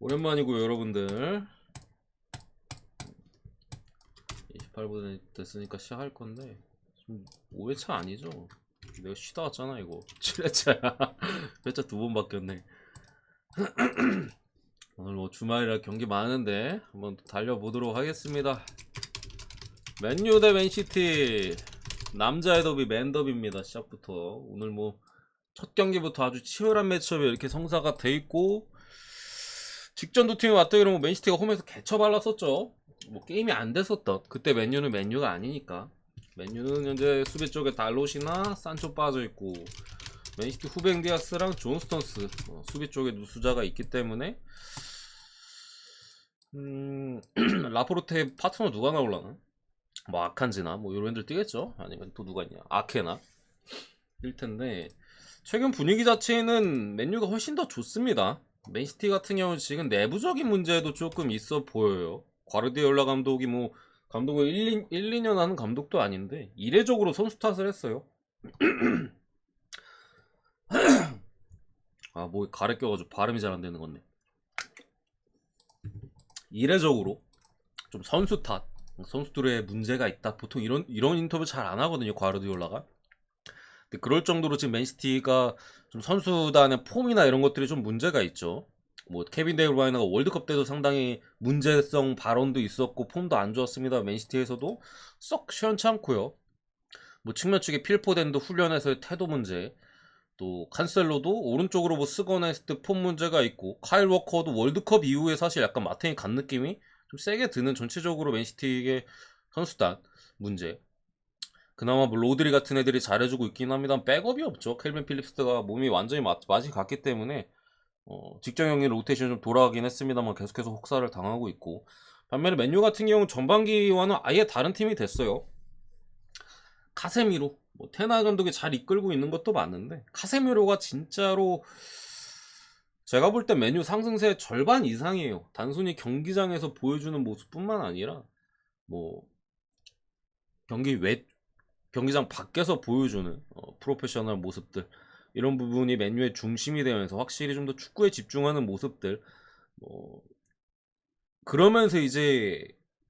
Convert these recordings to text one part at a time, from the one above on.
오랜만이고요 여러분들. 28분 됐으니까 시작할 건데 좀 5회차 아니죠? 내가 쉬다 왔잖아. 이거 7회차야. 회차 2번 바뀌었네. 오늘 뭐 주말이라 경기 많은데 한번 달려보도록 하겠습니다. 맨유 대 맨시티, 남자의 더비 맨더비입니다. 시작부터 오늘 뭐 첫 경기부터 아주 치열한 매치업이 이렇게 성사가 돼 있고, 직전 두 팀이 맞다 이러면 맨시티가 홈에서 개쳐 발랐었죠. 뭐 게임이 안 됐었던 그때. 맨유는 맨유가 아니니까. 맨유는 현재 수비 쪽에 달롯이나 산초 빠져있고, 맨시티 후뱅 디아스랑 존 스턴스 수비 쪽에 누수자가 있기 때문에 라포르테 파트너 누가 나올라나? 뭐 아칸지나 뭐 이런 애들 뛰겠죠. 아니면 또 누가 있냐, 아케나 뛸 텐데, 최근 분위기 자체는 맨유가 훨씬 더 좋습니다. 맨시티 같은 경우는 지금 내부적인 문제도 조금 있어 보여요. 과르디올라 감독이 뭐 감독을 2년 하는 감독도 아닌데 이례적으로 선수 탓을 했어요. 아, 뭐 가래 껴가지고 발음이 잘 안 되는 건데, 이례적으로 좀 선수 탓, 선수들의 문제가 있다. 보통 이런 인터뷰 잘 안 하거든요, 과르디올라가. 근데 그럴 정도로 지금 맨시티가 좀 선수단의 폼이나 이런 것들이 좀 문제가 있죠. 뭐 케빈 데브라이너가 월드컵 때도 상당히 문제성 발언도 있었고 폼도 안 좋았습니다. 맨시티에서도 썩 시원찮고요. 뭐 측면 측에 필포덴도 훈련에서의 태도 문제, 또 칸셀로도 오른쪽으로 뭐 쓰거나 했을 때 폼 문제가 있고, 카일 워커도 월드컵 이후에 사실 약간 마탱이 간 느낌이 좀 세게 드는 전체적으로 맨시티의 선수단 문제. 그나마 뭐 로드리 같은 애들이 잘해주고 있긴 합니다. 백업이 없죠. 켈빈 필립스가 몸이 완전히 맛이 갔기 때문에 직전 경기 로테이션 좀 돌아가긴 했습니다만 계속해서 혹사를 당하고 있고, 반면에 맨유 같은 경우는 전반기와는 아예 다른 팀이 됐어요. 카세미로, 뭐 테나 감독이 잘 이끌고 있는 것도 맞는데, 카세미로가 진짜로 제가 볼 때 맨유 상승세 절반 이상이에요. 단순히 경기장에서 보여주는 모습뿐만 아니라 뭐 경기장 밖에서 보여주는 프로페셔널 모습들, 이런 부분이 맨유의 중심이 되면서 확실히 좀 더 축구에 집중하는 모습들, 뭐 그러면서 이제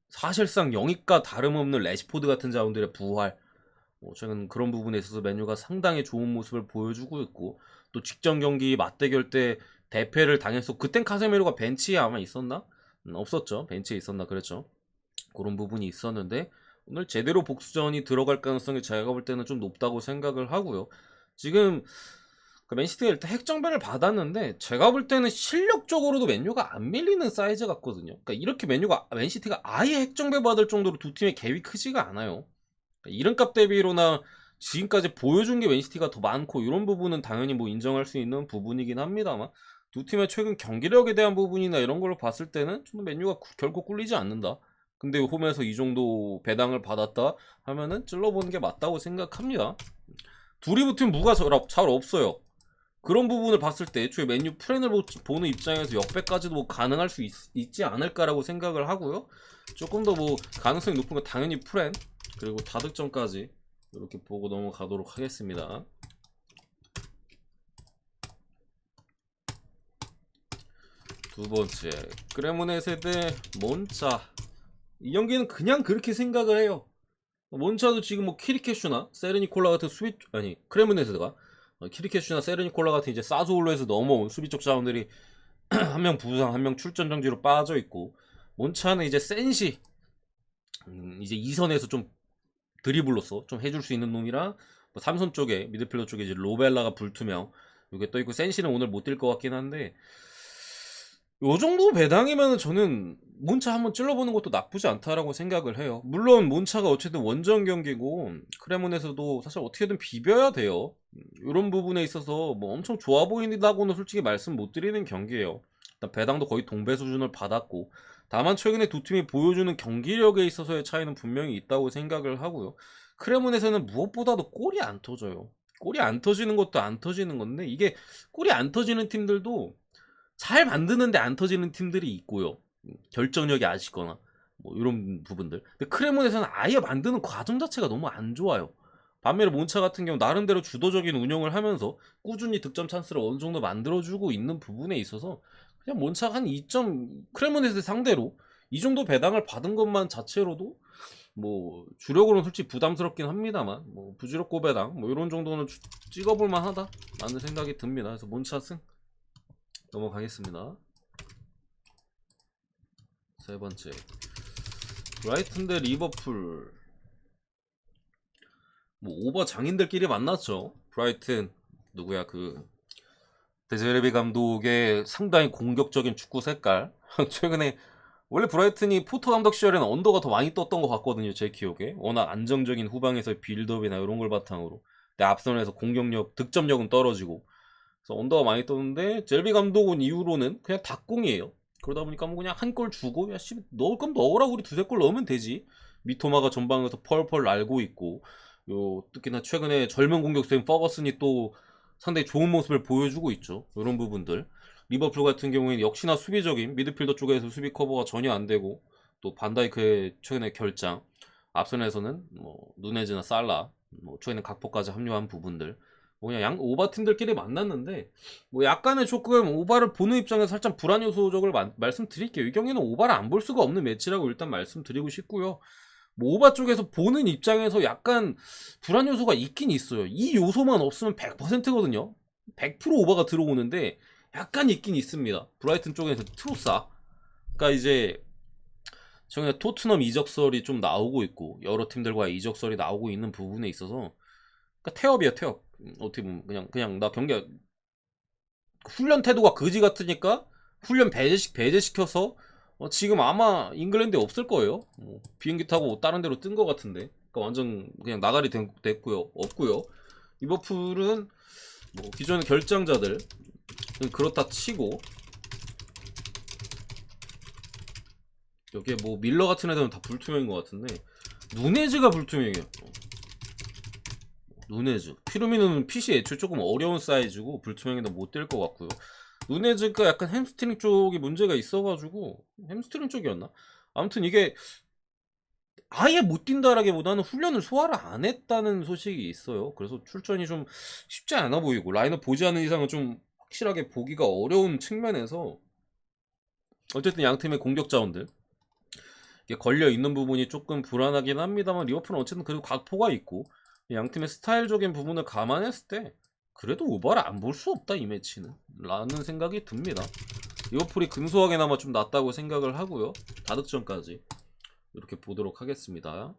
사실상 영입과 다름없는 레시포드 같은 자원들의 부활, 저는 그런 부분에 있어서 맨유가 상당히 좋은 모습을 보여주고 있고, 또 직전 경기 맞대결 때 대패를 당했어. 그땐 카세미로가 벤치에 아마 있었나? 없었죠. 벤치에 있었나 그랬죠. 그런 부분이 있었는데 오늘 제대로 복수전이 들어갈 가능성이 제가 볼 때는 좀 높다고 생각을 하고요. 지금 그 맨시티가 일단 핵정배를 받았는데 제가 볼 때는 실력적으로도 맨유가 안 밀리는 사이즈 같거든요. 그러니까 이렇게 맨시티가 아예 핵정배 받을 정도로 두 팀의 갭이 크지가 않아요. 그러니까 이름값 대비로나 지금까지 보여준 게 맨시티가 더 많고, 이런 부분은 당연히 뭐 인정할 수 있는 부분이긴 합니다만, 두 팀의 최근 경기력에 대한 부분이나 이런 걸로 봤을 때는 좀 맨유가 결코 꿀리지 않는다. 근데 홈에서 이 정도 배당을 받았다 하면은 찔러보는 게 맞다고 생각합니다. 둘이 붙으면 무가 잘 없어요. 그런 부분을 봤을 때 애초에 맨유 프렌을 보는 입장에서 역배까지도 뭐 가능할 수 있지 않을까라고 생각을 하고요. 조금 더 뭐 가능성이 높은 건 당연히 프렌, 그리고 다득점까지 이렇게 보고 넘어가도록 하겠습니다. 두 번째, 크레모네세 대 몬차. 이 경기는 그냥 그렇게 생각을 해요. 몬차도 지금 뭐 키리케슈나 세르니콜라 같은 크레모네세가 키리케슈나 세르니콜라 같은 이제 사즈올로에서 넘어온 수비적 자원들이 한 명 부상, 한 명 출전 정지로 빠져 있고, 몬차는 이제 센시, 이제 2선에서 좀 드리블로서 좀 해줄 수 있는 놈이랑, 뭐 3선 쪽에 미드필더 쪽에 이제 로벨라가 불투명 이게 떠 있고, 센시는 오늘 못 뛸 것 같긴 한데, 요 정도 배당이면 저는 몬차 한번 찔러보는 것도 나쁘지 않다라고 생각을 해요. 물론 몬차가 어쨌든 원정 경기고 크레몬에서도 사실 어떻게든 비벼야 돼요. 이런 부분에 있어서 뭐 엄청 좋아 보인다고는 솔직히 말씀 못 드리는 경기예요. 일단 배당도 거의 동배 수준을 받았고, 다만 최근에 두 팀이 보여주는 경기력에 있어서의 차이는 분명히 있다고 생각을 하고요. 크레몬에서는 무엇보다도 골이 안 터져요. 골이 안 터지는 것도 안 터지는 건데, 이게 골이 안 터지는 팀들도 잘 만드는데 안 터지는 팀들이 있고요. 결정력이 아쉽거나 뭐 이런 부분들. 근데 크레몬에서는 아예 만드는 과정 자체가 너무 안 좋아요. 반면에 몬차 같은 경우 나름대로 주도적인 운영을 하면서 꾸준히 득점 찬스를 어느 정도 만들어주고 있는 부분에 있어서 그냥 몬차 한 2점 크레모네스 상대로 이 정도 배당을 받은 것만 자체로도 뭐 주력으로는 솔직히 부담스럽긴 합니다만 뭐 부주력 배당 뭐 이런 정도는 찍어볼 만하다 라는 생각이 듭니다. 그래서 몬차 승 넘어가겠습니다. 세 번째 브라이튼 대 리버풀. 뭐 오버 장인들끼리 만났죠. 브라이튼 누구야 그 데제르비 감독의 상당히 공격적인 축구 색깔. 최근에 원래 브라이튼이 포터 감독 시절에는 언더가 더 많이 떴던 것 같거든요. 제 기억에. 워낙 안정적인 후방에서의 빌드업이나 이런 걸 바탕으로. 근데 앞선에서 공격력, 득점력은 떨어지고. 그래서 언더가 많이 떴는데 제르비 감독 온 이후로는 그냥 닭공이에요. 그러다 보니까 뭐 그냥 한 골 주고 야 씨 넣을 거면 넣어라 우리 두세 골 넣으면 되지. 미토마가 전방에서 펄펄 날고 있고 요 특히나 최근에 젊은 공격수인 퍼거슨이 또 상당히 좋은 모습을 보여주고 있죠. 이런 부분들. 리버풀 같은 경우에는 역시나 수비적인 미드필더 쪽에서 수비 커버가 전혀 안 되고 또 반다이크의 최근에 결장 앞선에서는 뭐 누네즈나 살라 뭐 최근에 각포까지 합류한 부분들 뭐냐 양 오바 팀들끼리 만났는데 뭐 약간의 조금 오바를 보는 입장에서 살짝 불안 요소적을 말씀드릴게요. 이 경기는 오바를 안 볼 수가 없는 매치라고 일단 말씀드리고 싶고요. 뭐 오바 쪽에서 보는 입장에서 약간 불안 요소가 있긴 있어요. 이 요소만 없으면 100%거든요. 100% 오바가 들어오는데 약간 있긴 있습니다. 브라이튼 쪽에서 트로사 그러니까 이제 최근에 토트넘 이적설이 좀 나오고 있고 여러 팀들과 이적설이 나오고 있는 부분에 있어서 그러니까 태업이야 태업. 어떻게 보면 그냥 나 경기 훈련 태도가 그지 같으니까 훈련 배제시켜서 지금 아마 잉글랜드에 없을 거예요. 비행기 타고 다른 데로 뜬 것 같은데. 그러니까 완전 그냥 나가리 됐고요. 없고요. 리버풀은 뭐 기존의 결장자들 그렇다 치고 여기에 뭐 밀러 같은 애들은 다 불투명인 것 같은데 누네즈가 불투명해요. 누네즈 피르미노는 핏이 애초에 조금 어려운 사이즈고 불투명해도 못 될 것 같고요. 누네즈가 약간 햄스트링 쪽이 문제가 있어가지고 햄스트링 쪽이었나? 아무튼 이게 아예 못 뛴다라기보다는 훈련을 소화를 안 했다는 소식이 있어요. 그래서 출전이 좀 쉽지 않아 보이고 라인업 보지 않는 이상은 좀 확실하게 보기가 어려운 측면에서 어쨌든 양 팀의 공격 자원들 이게 걸려 있는 부분이 조금 불안하긴 합니다만 리버풀은 어쨌든 그래도 각포가 있고 양 팀의 스타일적인 부분을 감안했을 때 그래도 오버를 안 볼 수 없다 이 매치는 라는 생각이 듭니다. 리버풀이 근소하게나마 좀 낫다고 생각을 하고요. 다득점까지 이렇게 보도록 하겠습니다.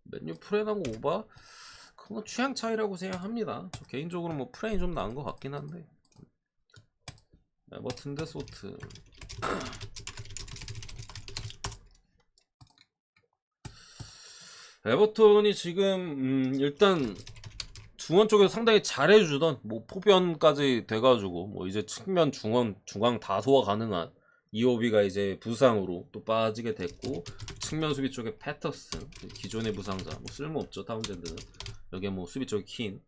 맨유 프렌하고 오바 그건 취향 차이라고 생각합니다. 저 개인적으로 뭐 프렌이 좀 나은 것 같긴 한데 에버튼 대 소트 에버턴이 지금 일단 중원 쪽에서 상당히 잘해주던 뭐 포변까지 돼가지고 뭐 이제 측면 중앙 다소화 가능한 이오비가 이제 부상으로 또 빠지게 됐고 측면 수비 쪽에 패터슨 기존의 부상자 뭐 쓸모없죠. 타운젠드는 여기에 뭐 수비 쪽에 킨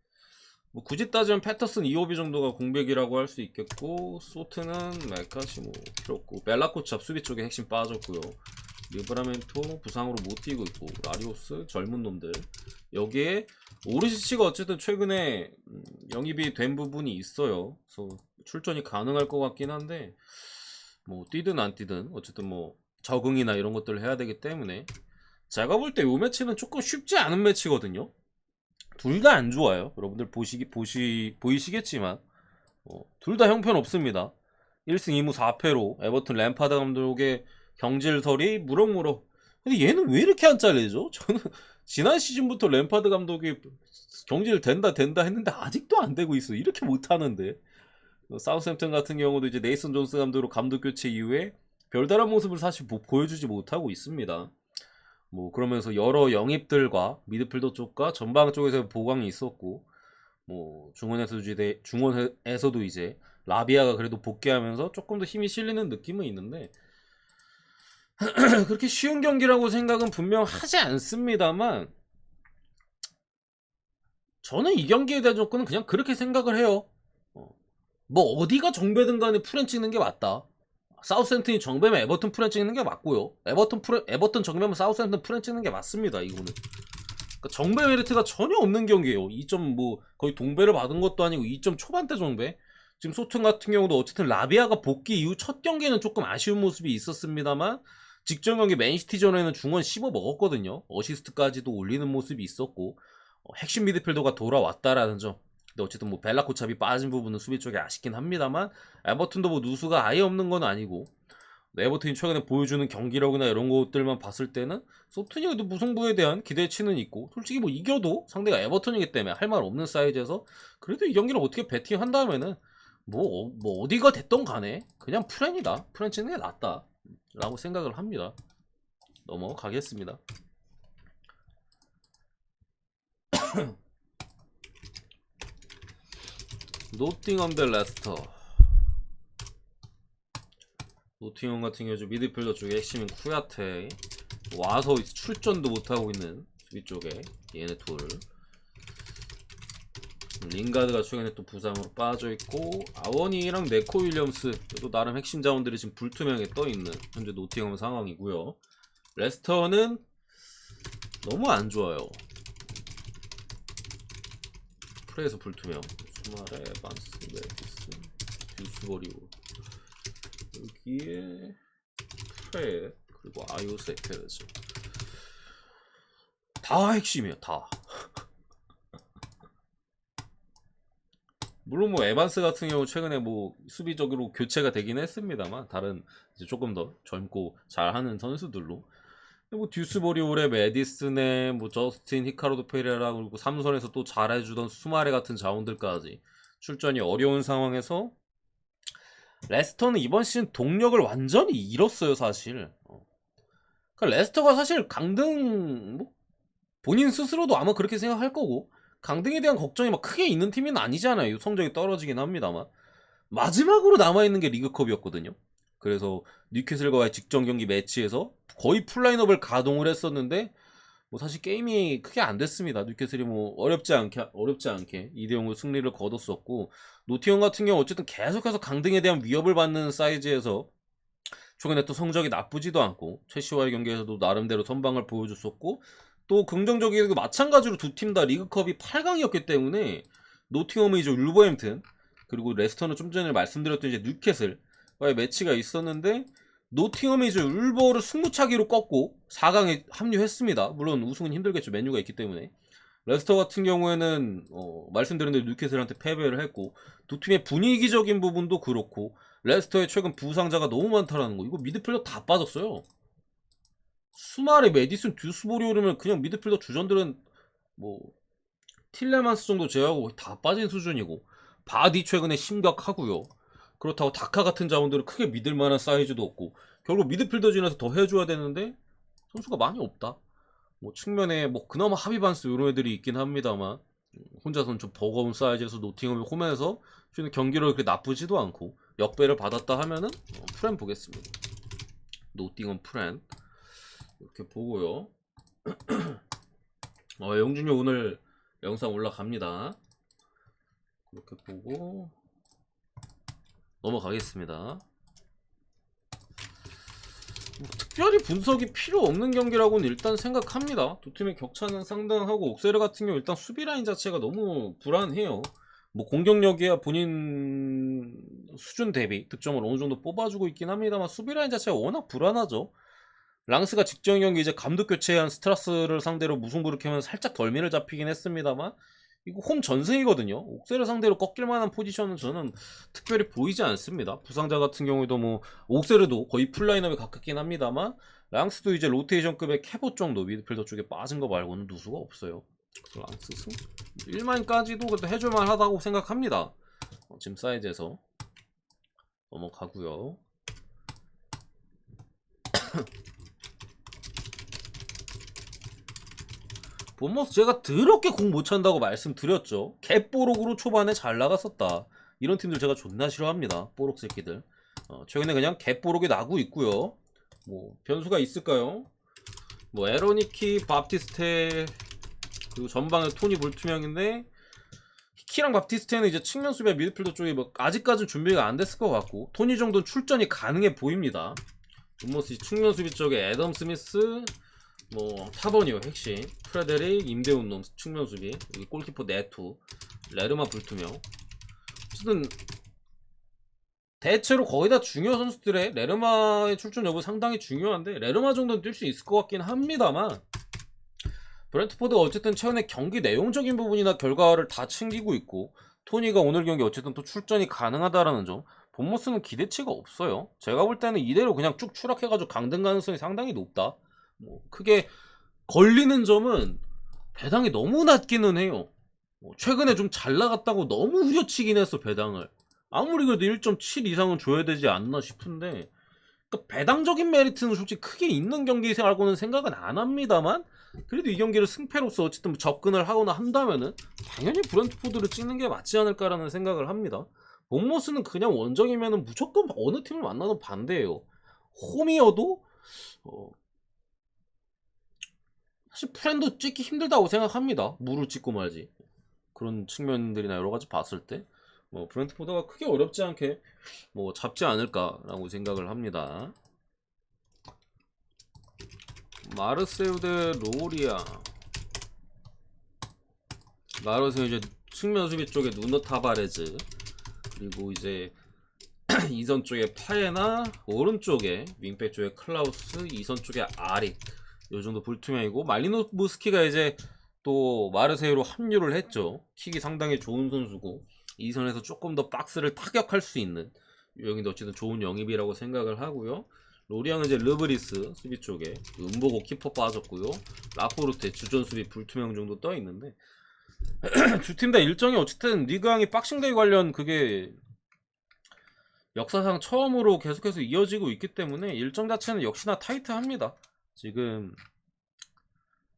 뭐 굳이 따지면 패터슨 이오비 정도가 공백이라고 할 수 있겠고 소트는 메카시 뭐 필요 없고 벨라코찹 수비 쪽에 핵심 빠졌고요. 리브라멘토 부상으로 못 뛰고 있고 라리오스 젊은 놈들 여기에 오르시치가 어쨌든 최근에 영입이 된 부분이 있어요. 그래서 출전이 가능할 것 같긴 한데 뭐 뛰든 안 뛰든 어쨌든 뭐 적응이나 이런 것들을 해야 되기 때문에 제가 볼 때 이 매치는 조금 쉽지 않은 매치거든요. 둘 다 안 좋아요. 여러분들 보이시겠지만 둘 다 형편없습니다. 1승 2무 4패로 에버튼 램파드 감독의 경질설이 무럭무럭. 근데 얘는 왜 이렇게 안 잘리죠? 저는 지난 시즌부터 램파드 감독이 경질 된다 했는데 아직도 안 되고 있어. 이렇게 못하는데. 사우스햄튼 같은 경우도 이제 네이슨 존스 감독으로 감독 교체 이후에 별다른 모습을 사실 보여주지 못하고 있습니다. 뭐 그러면서 여러 영입들과 미드필더 쪽과 전방 쪽에서 보강이 있었고 뭐 중원에서도 이제 라비아가 그래도 복귀하면서 조금 더 힘이 실리는 느낌은 있는데 그렇게 쉬운 경기라고 생각은 분명 하지 않습니다만 저는 이 경기에 대한 조건은 그냥 그렇게 생각을 해요. 뭐 어디가 정배든 간에 프렌 찍는 게 맞다. 사우스햄튼이 정배면 에버튼 프렌 찍는 게 맞고요. 에버튼 정배면 사우스햄튼 프렌 찍는 게 맞습니다. 이거는 그러니까 정배 메리트가 전혀 없는 경기예요. 2점 뭐 거의 동배를 받은 것도 아니고 2점 초반대 정배. 지금 소튼 같은 경우도 어쨌든 라비아가 복귀 이후 첫 경기는 조금 아쉬운 모습이 있었습니다만 직전 경기 맨시티전에는 중원 씹어 먹었거든요. 어시스트까지도 올리는 모습이 있었고 핵심 미드필더가 돌아왔다라는 점. 근데 어쨌든 뭐 벨라코찹이 빠진 부분은 수비 쪽에 아쉽긴 합니다만 에버튼도 뭐 누수가 아예 없는 건 아니고 에버튼이 최근에 보여주는 경기력이나 이런 것들만 봤을 때는 소튼이 그래도 무승부에 대한 기대치는 있고 솔직히 뭐 이겨도 상대가 에버튼이기 때문에 할 말 없는 사이즈에서 그래도 이 경기를 어떻게 배팅한다면은 뭐 어디가 됐던 간에 그냥 프렌이다. 프렌 치는 게 낫다 라고 생각을 합니다. 넘어가겠습니다. 노팅엄 대 레스터. 노팅엄 같은 경우 미드필더 쪽에 핵심인 쿠야테 와서 출전도 못하고 있는 수비 쪽에 얘네 둘. 링가드가 최근에 또 부상으로 빠져있고 아워니랑 네코 윌리엄스 또 나름 핵심 자원들이 지금 불투명하게 떠있는 현재 노팅엄 상황이고요. 레스터는 너무 안 좋아요. 프레에서 불투명 수마레, 반스, 메디슨, 듀스버리오 여기에 프레 그리고 아요세 페르즈 다 핵심이에요. 다. 물론 뭐 에반스 같은 경우 최근에 뭐 수비적으로 교체가 되긴 했습니다만 다른 이제 조금 더 젊고 잘하는 선수들로 뭐 듀스버리올의 메디슨의 뭐 저스틴 히카르도 페레라 그리고 삼선에서 또 잘해주던 수마레 같은 자원들까지 출전이 어려운 상황에서 레스터는 이번 시즌 동력을 완전히 잃었어요 사실. 그러니까 레스터가 사실 강등 뭐 본인 스스로도 아마 그렇게 생각할 거고 강등에 대한 걱정이 막 크게 있는 팀은 아니잖아요. 성적이 떨어지긴 합니다만 마지막으로 남아있는 게 리그컵이었거든요. 그래서 뉴캐슬과의 직전 경기 매치에서 거의 풀라인업을 가동을 했었는데 뭐 사실 게임이 크게 안 됐습니다. 뉴캐슬이 뭐 어렵지 않게 2대0으로 승리를 거뒀었고 노티엄 같은 경우 어쨌든 계속해서 강등에 대한 위협을 받는 사이즈에서 최근에 또 성적이 나쁘지도 않고 첼시와의 경기에서도 나름대로 선방을 보여줬었고 또 긍정적이게도 마찬가지로 두 팀 다 리그컵이 8강이었기 때문에 노팅엄이 이제 울버햄튼 그리고 레스터는 좀 전에 말씀드렸던 이제 뉴캐슬과의 매치가 있었는데 노팅엄이 이제 울버를 승부차기로 꺾고 4강에 합류했습니다. 물론 우승은 힘들겠죠. 맨유가 있기 때문에. 레스터 같은 경우에는 말씀드린 대로 뉴캐슬한테 패배를 했고 두 팀의 분위기적인 부분도 그렇고 레스터의 최근 부상자가 너무 많다라는 거. 이거 미드필더 다 빠졌어요. 수마레, 메디슨, 듀스보리 오르면 그냥 미드필더 주전들은 뭐 틸레만스 정도 제외하고 다 빠진 수준이고 바디 최근에 심각하고요. 그렇다고 다카 같은 자원들은 크게 믿을 만한 사이즈도 없고 결국 미드필더진에서 더 해줘야 되는데 선수가 많이 없다. 뭐 측면에 뭐 그나마 하비반스 이런 애들이 있긴 합니다만 혼자서는 좀 버거운 사이즈에서 노팅엄이 홈에서 주는 경기력이 그렇게 나쁘지도 않고 역배를 받았다 하면은 프렌 보겠습니다. 노팅엄 프렌 이렇게 보고요. 영준이 오늘 영상 올라갑니다. 이렇게 보고 넘어가겠습니다. 뭐 특별히 분석이 필요 없는 경기라고는 일단 생각합니다. 두 팀의 격차는 상당하고 옥세르 같은 경우 일단 수비 라인 자체가 너무 불안해요. 뭐 공격력이야 본인 수준 대비 득점을 어느 정도 뽑아주고 있긴 합니다만 수비 라인 자체가 워낙 불안하죠. 랑스가 직전 경기 이제 감독 교체한 스트라스를 상대로 무승부를 캐면서 살짝 덜미를 잡히긴 했습니다만 이거 홈 전승이거든요. 옥세를 상대로 꺾일 만한 포지션은 저는 특별히 보이지 않습니다. 부상자 같은 경우에도 뭐 옥세르도 거의 풀라인업에 가깝긴 합니다만 랑스도 이제 로테이션급의 캐봇 정도 미드필더 쪽에 빠진 거 말고는 누수가 없어요. 랑스 승 1만까지도 그래도 해줄만 하다고 생각합니다. 지금 사이즈에서 넘어가고요. 본머스 제가 더럽게 공 못 찬다고 말씀드렸죠. 개뽀록으로 초반에 잘 나갔었다. 이런 팀들 제가 존나 싫어합니다. 뽀록 새끼들. 최근에 그냥 개뽀록이 나고 있고요. 뭐 변수가 있을까요? 뭐 에로니키, 밥티스테 그리고 전방에 토니 불투명인데 히키랑 밥티스테는 이제 측면 수비와 미드필더 쪽이 뭐 아직까지는 준비가 안 됐을 것 같고 토니 정도는 출전이 가능해 보입니다. 본머스 측면 수비 쪽에 애덤 스미스 뭐 타버니오 핵심 프레데릭 임대운놈 측면 수비 여기 골키퍼 네투 레르마 불투명 어쨌든 대체로 거의 다 중요 선수들의 레르마의 출전 여부 상당히 중요한데 레르마 정도는 뛸 수 있을 것 같긴 합니다만 브렌트포드가 어쨌든 최근에 경기 내용적인 부분이나 결과를 다 챙기고 있고 토니가 오늘 경기 어쨌든 또 출전이 가능하다라는 점 본모스는 기대치가 없어요. 제가 볼 때는 이대로 그냥 쭉 추락해가지고 강등 가능성이 상당히 높다. 뭐 크게 걸리는 점은 배당이 너무 낮기는 해요. 최근에 좀 잘 나갔다고 너무 후려치긴 했어 배당을. 아무리 그래도 1.7 이상은 줘야 되지 않나 싶은데 그러니까 배당적인 메리트는 솔직히 크게 있는 경기라고는 생각은 안 합니다만 그래도 이 경기를 승패로서 어쨌든 접근을 하거나 한다면은 당연히 브렌트포드를 찍는 게 맞지 않을까라는 생각을 합니다. 본모스는 그냥 원정이면은 무조건 어느 팀을 만나도 반대예요. 홈이어도 사실 프렌도 찍기 힘들다고 생각합니다. 무를 찍고 말지. 그런 측면들이나 여러 가지 봤을 때 브렌트포드가 크게 어렵지 않게 잡지 않을까라고 생각을 합니다. 마르세유 대 로리아. 마르세유 이제 측면 수비 쪽에 누노 타바레즈 그리고 이제 이선 쪽에 파에나 오른쪽에 윙백 쪽에 클라우스 이선 쪽에 아릭 요 정도 불투명이고 말리노브스키가 이제 또 마르세유로 합류를 했죠. 킥이 상당히 좋은 선수고 이선에서 조금 더 박스를 타격할 수 있는 유형인데 어쨌든 좋은 영입이라고 생각을 하고요. 로리앙은 이제 르브리스 수비 쪽에 은보고 키퍼 빠졌고요. 라포르테 주전 수비 불투명 정도 떠 있는데 두 팀 다 일정이 어쨌든 리그왕이 박싱데이 관련 그게 역사상 처음으로 계속해서 이어지고 있기 때문에 일정 자체는 역시나 타이트합니다. 지금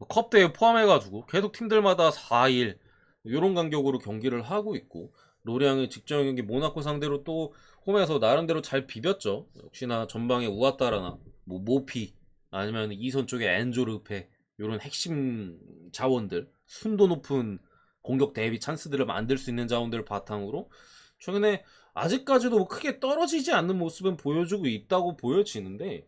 컵대회 포함해가지고 계속 팀들마다 4일 이런 간격으로 경기를 하고 있고 로리앙의 직전 경기 모나코 상대로 또 홈에서 나름대로 잘 비볐죠. 역시나 전방에 우아따라나 모피 아니면 이선 쪽에 엔조르페 이런 핵심 자원들 순도 높은 공격 대비 찬스들을 만들 수 있는 자원들을 바탕으로 최근에 아직까지도 크게 떨어지지 않는 모습은 보여주고 있다고 보여지는데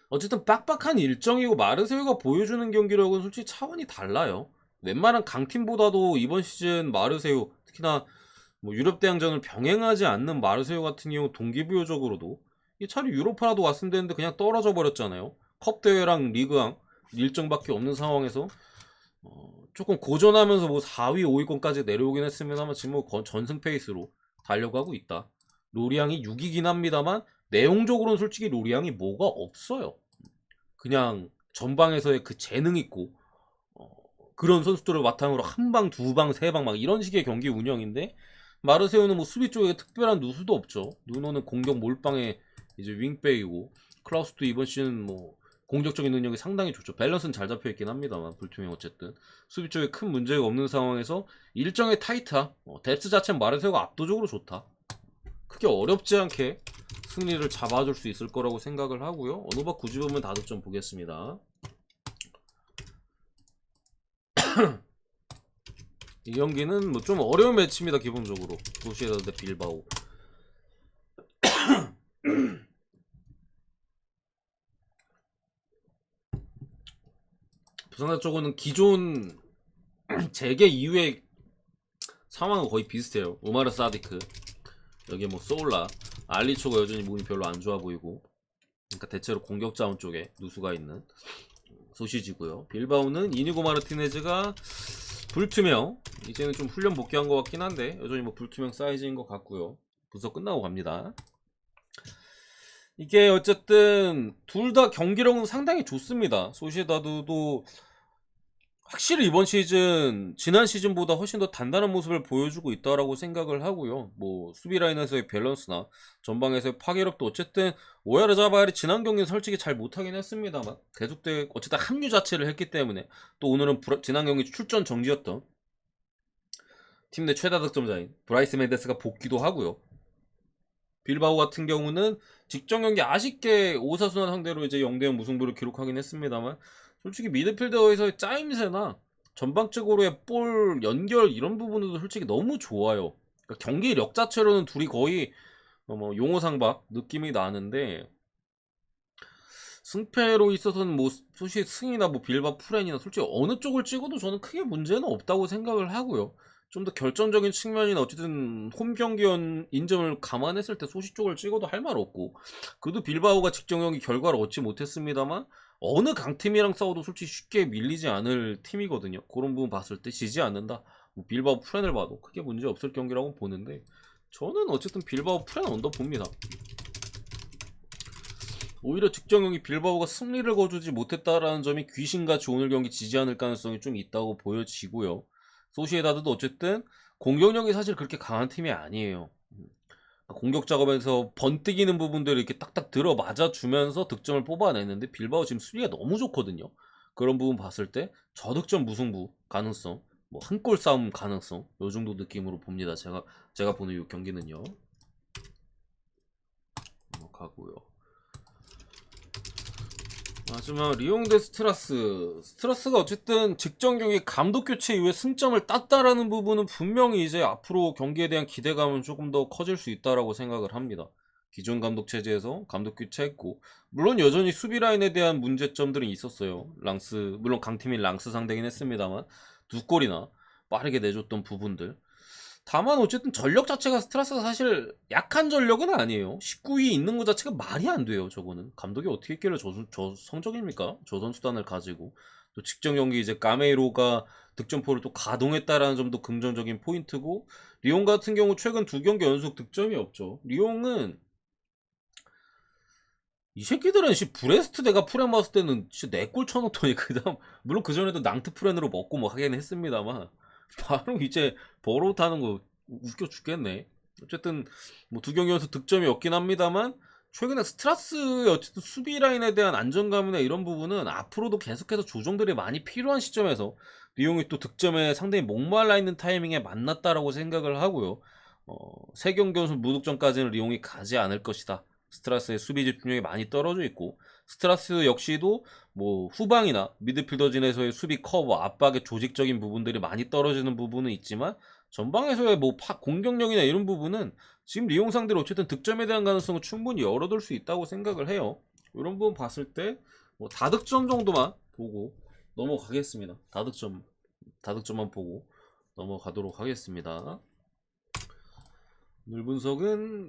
어쨌든 빡빡한 일정이고 마르세유가 보여주는 경기력은 솔직히 차원이 달라요. 웬만한 강팀보다도 이번 시즌 마르세유 특히나 유럽 대항전을 병행하지 않는 마르세유 같은 경우 동기부여적으로도 이 차라리 유로파라도 왔으면 되는데 그냥 떨어져 버렸잖아요. 컵 대회랑 리그왕 일정밖에 없는 상황에서 조금 고전하면서 4위 5위권까지 내려오긴 했습니다만 지금 전승 페이스로 달려가고 있다. 로리앙이 6위긴 합니다만 내용적으로는 솔직히 로리앙이 뭐가 없어요. 그냥 전방에서의 그 재능 있고 그런 선수들을 바탕으로 한 방, 두 방, 세 방 막 이런 식의 경기 운영인데 마르세유는 수비 쪽에 특별한 누수도 없죠. 누노는 공격 몰빵에 이제 윙백이고 클라우스도 이번 시즌 공격적인 능력이 상당히 좋죠. 밸런스는 잘 잡혀 있긴 합니다만 불투명 어쨌든 수비 쪽에 큰 문제가 없는 상황에서 일정의 타이트함, 뎁스 자체는 마르세유가 압도적으로 좋다. 크게 어렵지 않게 승리를 잡아줄 수 있을 거라고 생각을 하고요. 어느 바 굳이 보면 다득점 보겠습니다. 이 경기는 좀 어려운 매치입니다. 기본적으로 소시에다드 대 빌바오. 부산사 쪽은 기존 재개 이후의 상황은 거의 비슷해요. 우마르 사디크 여기에 소울라 알리초가 여전히 몸이 별로 안 좋아 보이고 그러니까 대체로 공격 자원 쪽에 누수가 있는 소시지고요. 빌바오는 이니고 마르티네즈가 불투명 이제는 좀 훈련 복귀한 것 같긴 한데 여전히 불투명 사이즈인 것 같고요. 분석 끝나고 갑니다. 이게 어쨌든 둘 다 경기력은 상당히 좋습니다. 소시에다드도 확실히 이번 시즌 지난 시즌보다 훨씬 더 단단한 모습을 보여주고 있다라고 생각을 하고요. 수비 라인에서의 밸런스나 전방에서의 파괴력도 어쨌든 오야르자바알이 지난 경기는 솔직히 잘 못하긴 했습니다만 계속돼 어쨌든 합류 자체를 했기 때문에 또 오늘은 지난 경기 출전 정지였던 팀 내 최다 득점자인 브라이스 멘데스가 복귀도 하고요. 빌바오 같은 경우는 직전 경기 아쉽게 오사수나 상대로 이제 0대0 무승부를 기록하긴 했습니다만 솔직히 미드필더에서의 짜임새나 전방적으로의 볼 연결 이런 부분도 솔직히 너무 좋아요. 그러니까 경기력 자체로는 둘이 거의 용호상박 느낌이 나는데 승패로 있어서는 솔직히 승이나 빌바 프렌이나 솔직히 어느 쪽을 찍어도 저는 크게 문제는 없다고 생각을 하고요. 좀 더 결정적인 측면이나 어쨌든 홈 경기 인점을 감안했을 때 소시 쪽을 찍어도 할 말 없고, 그래도 빌바오가 직전 경기 결과를 얻지 못했습니다만 어느 강팀이랑 싸워도 솔직히 쉽게 밀리지 않을 팀이거든요. 그런 부분 봤을 때 지지 않는다. 뭐 빌바오 프렌을 봐도 크게 문제 없을 경기라고 보는데, 저는 어쨌든 빌바오 프렌 언더 봅니다. 오히려 직전 경기 빌바오가 승리를 거두지 못했다라는 점이 귀신같이 오늘 경기 지지 않을 가능성이 좀 있다고 보여지고요. 소시에다드도 어쨌든 공격력이 사실 그렇게 강한 팀이 아니에요. 공격 작업에서 번뜩이는 부분들을 이렇게 딱딱 들어 맞아주면서 득점을 뽑아내는데, 빌바오 지금 수비가 너무 좋거든요. 그런 부분 봤을 때 저득점 무승부 가능성, 뭐 한 골 싸움 가능성, 요 정도 느낌으로 봅니다. 제가 보는 이 경기는요. 가고요. 마지막 리옹 대 스트라스가 어쨌든 직전 경기 감독 교체 이후에 승점을 땄다라는 부분은 분명히 이제 앞으로 경기에 대한 기대감은 조금 더 커질 수 있다라고 생각을 합니다. 기존 감독 체제에서 감독 교체했고, 물론 여전히 수비 라인에 대한 문제점들은 있었어요. 물론 강팀인 랑스 상대긴 했습니다만 두 골이나 빠르게 내줬던 부분들. 다만 어쨌든 전력 자체가 스트라스가 사실 약한 전력은 아니에요. 19위 있는 것 자체가 말이 안 돼요. 저거는 감독이 어떻게 했길래 저 성적입니까? 저 선수단을 가지고. 또 직전 경기 이제 까메이로가 득점포를 또 가동했다라는 점도 긍정적인 포인트고, 리옹 같은 경우 최근 두 경기 연속 득점이 없죠. 리옹은 이 새끼들은 브레스트 내가 프렌 봤을 때는 진짜 4골 쳐놓더니 그다음 물론 그전에도 낭트 프렌으로 먹고 뭐 하긴 했습니다만 바로 이제 버로우트 하는 거 웃겨 죽겠네. 어쨌든 뭐 두 경기 연속 득점이 없긴 합니다만, 최근에 스트라스의 어쨌든 수비 라인에 대한 안정감이나 이런 부분은 앞으로도 계속해서 조정들이 많이 필요한 시점에서 리옹이 또 득점에 상당히 목말라 있는 타이밍에 만났다라고 생각을 하고요. 세 경기 연속 무득점까지는 리옹이 가지 않을 것이다. 스트라스의 수비 집중력이 많이 떨어져 있고, 스트라스 역시도 뭐 후방이나 미드필더진에서의 수비 커버, 압박의 조직적인 부분들이 많이 떨어지는 부분은 있지만, 전방에서의 뭐 공격력이나 이런 부분은 지금 리옹 상대로 어쨌든 득점에 대한 가능성은 충분히 열어둘 수 있다고 생각을 해요. 이런 부분 봤을 때 뭐 다득점 정도만 보고 넘어가겠습니다. 다득점만 보고 넘어가도록 하겠습니다. 오늘 분석은